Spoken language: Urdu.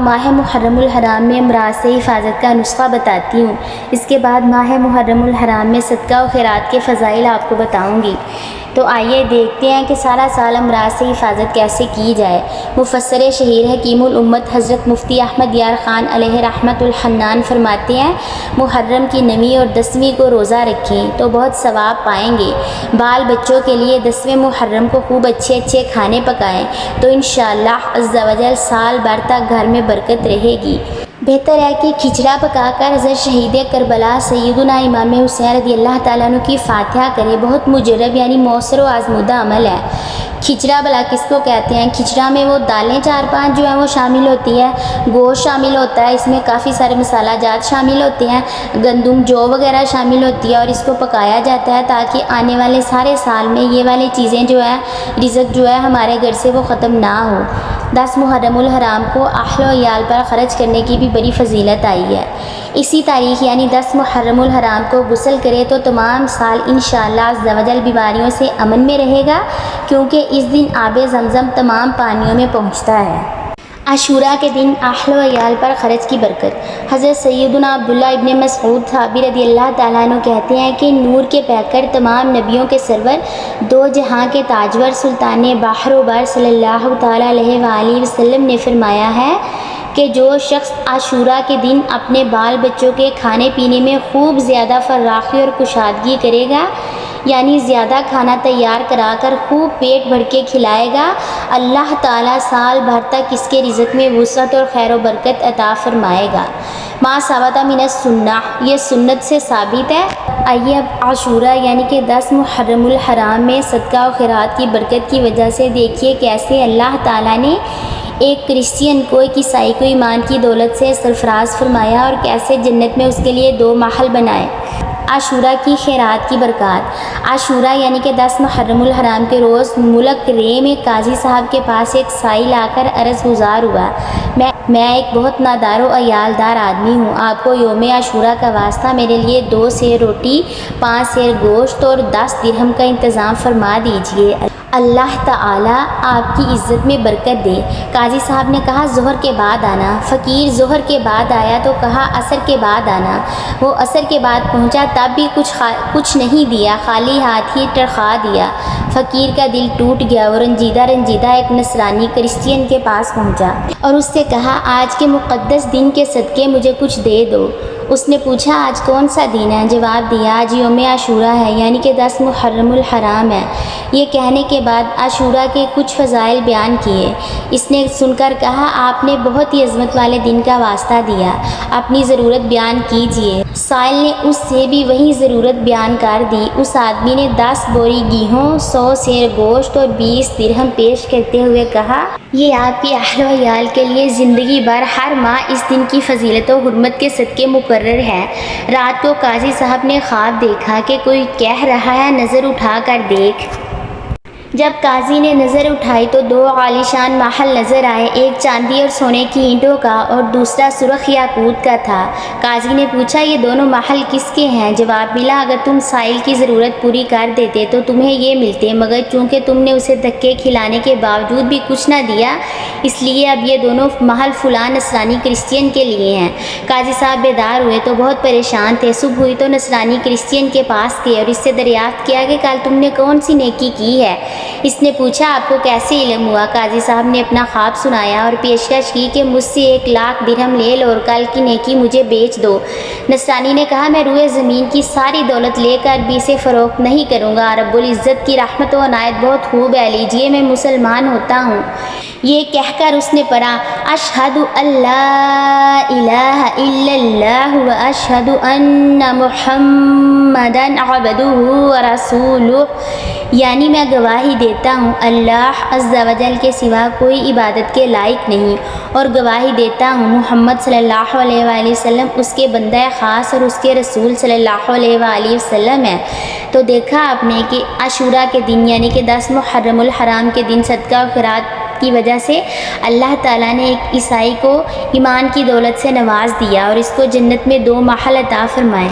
ماہ محرم الحرام میں امراض سے حفاظت کا نسخہ بتاتی ہوں۔ اس کے بعد ماہ محرم الحرام میں صدقہ و خیرات کے فضائل آپ کو بتاؤں گی۔ تو آئیے دیکھتے ہیں کہ سارا سال امراض سے حفاظت کیسے کی جائے۔ مفسر شہیر حکیم الامت حضرت مفتی احمد یار خان علیہ رحمت الحنان فرماتے ہیں، محرم کی 9ویں اور 10ویں کو روزہ رکھیں تو بہت ثواب پائیں گے۔ بال بچوں کے لیے 10ویں محرم کو خوب اچھے کھانے پکائیں تو انشاءاللہ عز و جل سال بھر تک گھر میں برکت رہے گی۔ بہتر ہے کہ کھچڑا پکا کر حضرت شہید کربلا سیدنا امام حسین رضی اللہ تعالیٰ عنہ کی فاتحہ کرے۔ بہت مجرب یعنی مؤثر و آزمودہ عمل ہے۔ کھچڑا بلا کس کو کہتے ہیں؟ کھچڑا میں وہ دالیں 4-5 جو ہیں وہ شامل ہوتی ہے، گوشت شامل ہوتا ہے، اس میں کافی سارے مسالہ جات شامل ہوتے ہیں، گندم جو وغیرہ شامل ہوتی ہے اور اس کو پکایا جاتا ہے تاکہ آنے والے سارے سال میں یہ والی چیزیں جو ہے، رزق جو ہے ہمارے گھر سے وہ ختم نہ ہو۔ 10 محرم الحرام کو اہل و عیال پر خرچ کرنے کی بھی بڑی فضیلت آئی ہے۔ اسی تاریخ یعنی 10 محرم الحرام کو غسل کرے تو تمام سال انشاءاللہ عز و جل بیماریوں سے امن میں رہے گا، کیونکہ اس دن آب زمزم تمام پانیوں میں پہنچتا ہے۔ عاشوراء کے دن اہل و عیال پر خرچ کی برکت۔ حضرت سیدنا عبداللہ ابن مسعود صحابی رضی اللہ تعالیٰ عنہ کہتے ہیں کہ نور کے پیکر تمام نبیوں کے سرور، دو جہاں کے تاجور سلطان بحر و بر صلی اللہ تعالیٰ علیہ وآلہ وسلم نے فرمایا ہے کہ جو شخص عاشوراء کے دن اپنے بال بچوں کے کھانے پینے میں خوب زیادہ فراخی اور کشادگی کرے گا، یعنی زیادہ کھانا تیار کرا کر خوب پیٹ بھر کے کھلائے گا، اللہ تعالیٰ سال بھر تک اس کے رزق میں وسعت اور خیر و برکت عطا فرمائے گا۔ ما ثبت من السنہ، یہ سنت سے ثابت ہے۔ آئیے اب عاشوراء یعنی کہ 10 محرم الحرام میں صدقہ و خیرات کی برکت کی وجہ سے دیکھیے کیسے اللہ تعالیٰ نے ایک کرسچین کو، ایک عیسائی کو ایمان کی دولت سے سرفراز فرمایا اور کیسے جنت میں اس کے لیے 2 محل بنائے۔ عاشوراء کی خیرات کی برکات۔ عاشوراء یعنی کہ 10 محرم الحرام کے روز ملک رے میں قاضی صاحب کے پاس ایک سائل آ کر عرض گزار ہوا، میں ایک بہت نادار و عیال دار آدمی ہوں، آپ کو یوم عاشوراء کا واسطہ میرے لیے 2 سیر روٹی، 5 سیر گوشت اور 10 درہم کا انتظام فرما دیجیے، اللہ تعالیٰ آپ کی عزت میں برکت دے۔ قاضی صاحب نے کہا ظہر کے بعد آنا۔ فقیر ظہر کے بعد آیا تو کہا عصر کے بعد آنا۔ وہ عصر کے بعد پہنچا تب بھی کچھ نہیں دیا، خالی ہاتھ ہی ٹرخا دیا۔ فقیر کا دل ٹوٹ گیا، وہ رنجیدہ ایک نصرانی کرسچین کے پاس پہنچا اور اس سے کہا آج کے مقدس دن کے صدقے مجھے کچھ دے دو۔ اس نے پوچھا آج کون سا دن ہے؟ جواب دیا آج یوم عاشوراء ہے، یعنی کہ 10 محرم الحرام ہے۔ یہ کہنے کے بعد عاشوراء کے کچھ فضائل بیان کیے۔ اس نے سن کر کہا آپ نے بہت ہی عظمت والے دن کا واسطہ دیا، اپنی ضرورت بیان کیجیے۔ سائل نے اس سے بھی وہی ضرورت بیان کر دی۔ اس آدمی نے 10 بوری گیہوں، 100 سیر گوشت اور 20 درہم پیش کرتے ہوئے کہا یہ آپ کے اہل و عیال کے لیے زندگی بھر ہر ماہ اس دن کی فضیلت و حرمت کے صدقے مقرر ہے۔ رات کو قاضی صاحب نے خواب دیکھا کہ کوئی کہہ رہا ہے نظر اٹھا کر دیکھ۔ جب قاضی نے نظر اٹھائی تو 2 عالیشان محل نظر آئے، ایک چاندی اور سونے کی اینٹوں کا اور دوسرا سرخ یاقوت کا تھا۔ قاضی نے پوچھا یہ دونوں محل کس کے ہیں؟ جواب ملا اگر تم سائل کی ضرورت پوری کر دیتے تو تمہیں یہ ملتے، مگر چونکہ تم نے اسے دھکے کھلانے کے باوجود بھی کچھ نہ دیا اس لیے اب یہ دونوں محل فلاں نصرانی کرسچین کے لیے ہیں۔ قاضی صاحب بیدار ہوئے تو بہت پریشان تھے۔ صبح ہوئی تو نصرانی کرسچین کے پاس گئے اور اس سے دریافت کیا کہ کل تم نے کون سی نیکی کی ہے؟ اس نے پوچھا آپ کو کیسے علم ہوا؟ قاضی صاحب نے اپنا خواب سنایا اور پیشکش کی کہ مجھ سے 1 لاکھ درہم لے لو اور کل کی نیکی مجھے بیچ دو۔ نصرانی نے کہا میں روئے زمین کی ساری دولت لے کر بھی اسے فروخت نہیں کروں گا، رب العزت کی رحمت و عنایت بہت خوب ہے، لیجیے میں مسلمان ہوتا ہوں۔ یہ کہہ کر اس نے پڑھا اشہد ان لا الہ الا اللہ و اشہد ان محمدا عبدہ و رسولہ، یعنی میں گواہی دیتا ہوں اللہ عز و جل کے سوا کوئی عبادت کے لائق نہیں، اور گواہی دیتا ہوں محمد صلی اللہ علیہ وآلہ وسلم اس کے بندہ خاص اور اس کے رسول صلی اللہ علیہ وآلہ وسلم ہے۔ تو دیکھا آپ نے کہ عاشوراء کے دن یعنی کہ 10 محرم الحرام کے دن صدقہ و خیرات کی وجہ سے اللہ تعالیٰ نے ایک عیسائی کو ایمان کی دولت سے نواز دیا اور اس کو جنت میں 2 محل عطا فرمائے۔